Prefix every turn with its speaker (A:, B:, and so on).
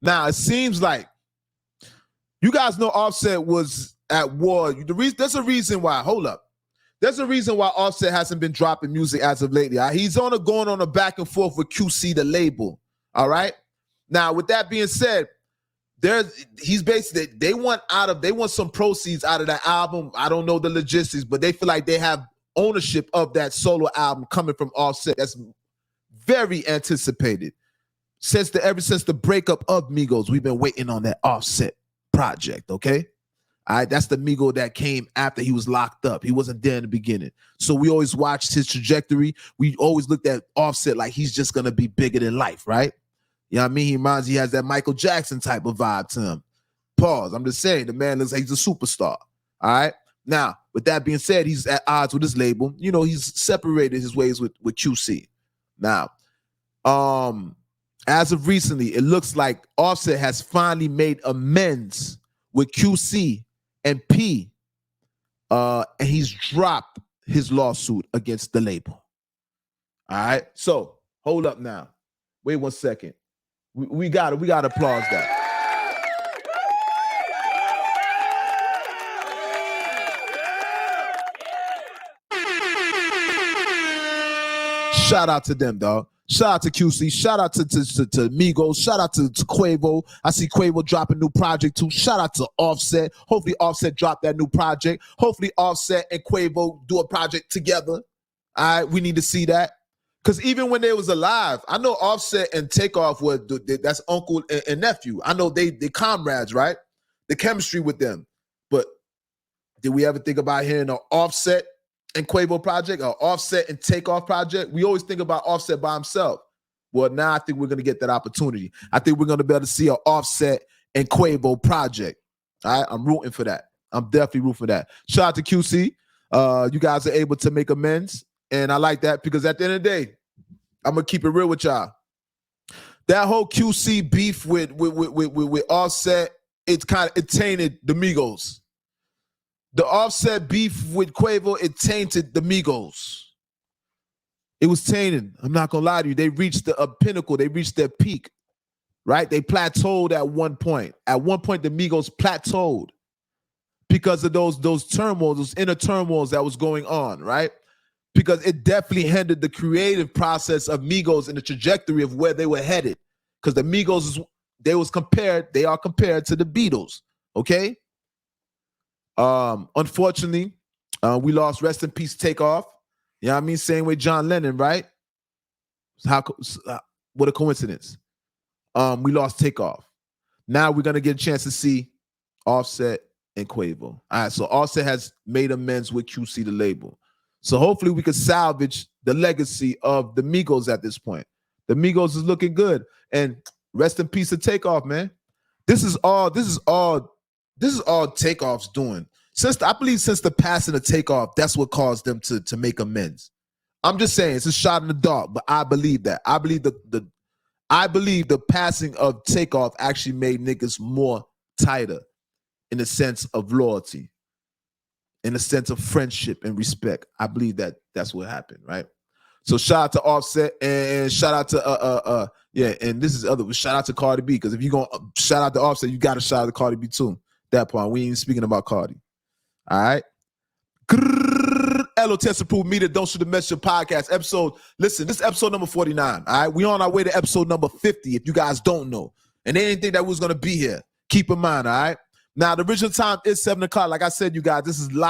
A: Now it seems like you guys know Offset was at war. There's a reason why. Hold up. There's a reason why Offset hasn't been dropping music as of lately. He's going on a back and forth with QC, the label. All right. Now, with that being said, he's basically they want some proceeds out of that album. I don't know the logistics, but they feel like they have ownership of that solo album coming from Offset. That's very anticipated. Ever since the breakup of Migos, we've been waiting on that Offset project, okay? All right, that's the Migo that came after he was locked up. He wasn't there in the beginning. So we always watched his trajectory. We always looked at Offset like he's just going to be bigger than life, right? You know what I mean? He has that Michael Jackson type of vibe to him. Pause. I'm just saying, the man looks like he's a superstar. All right? Now, with that being said, he's at odds with his label. You know, he's separated his ways with QC. Now, as of recently, it looks like Offset has finally made amends with QC and P, and he's dropped his lawsuit against the label. All right? So, hold up now. Wait 1 second. We got to applause that. Shout out to them, dog. Shout out to QC. Shout out to Migos. Shout out to Quavo. I see Quavo drop a new project too. Shout out to Offset. Hopefully Offset drop that new project. Hopefully Offset and Quavo do a project together. All right, we need to see that. Because even when they was alive, I know Offset and Takeoff were, that's uncle and nephew. I know they comrades, right? The chemistry with them. But did we ever think about hearing an Offset and Quavo project, or Offset and Takeoff project? We always think about Offset by himself. Well, now I think we're going to get that opportunity. I think we're going to be able to see an Offset and Quavo project. All right, I'm rooting for that. I'm definitely rooting for that. Shout out to QC. You guys are able to make amends, and I like that because at the end of the day, I'm going to keep it real with y'all. That whole QC beef with Offset, it tainted the Migos. The Offset beef with Quavo, it tainted the Migos. It was tainted. I'm not going to lie to you. They reached a pinnacle. They reached their peak, right? They plateaued at one point. At one point, the Migos plateaued because of those turmoils, those inner turmoils that was going on, right? Because it definitely hindered the creative process of Migos and the trajectory of where they were headed. Because the Migos, they are compared to the Beatles, okay? Unfortunately, we lost Rest in Peace Takeoff. You know what I mean? Same way John Lennon, right? What a coincidence. We lost Takeoff. Now we're going to get a chance to see Offset and Quavo. All right, so Offset has made amends with QC, the label. So hopefully we could salvage the legacy of the Migos at this point. The Migos is looking good. And rest in peace to Takeoff, man. This is all Takeoff's doing. I believe since the passing of Takeoff, that's what caused them to make amends. I'm just saying it's a shot in the dark, but I believe that. I believe the passing of Takeoff actually made niggas more tighter in the sense of loyalty, in the sense of friendship and respect. I believe that's what happened, right? So shout out to Offset and shout out to and this is shout out to Cardi B, because if you're gonna shout out to Offset, you gotta shout out to Cardi B too. That part, we ain't speaking about Cardi. All right. L.O.T.S approved media Don't Shoot the Messenger podcast episode. Listen, this is episode number 49. All right. We on our way to episode number 50, if you guys don't know. And they didn't think that we was gonna be here. Keep in mind, all right. Now the original time is 7 o'clock. Like I said, you guys, this is live.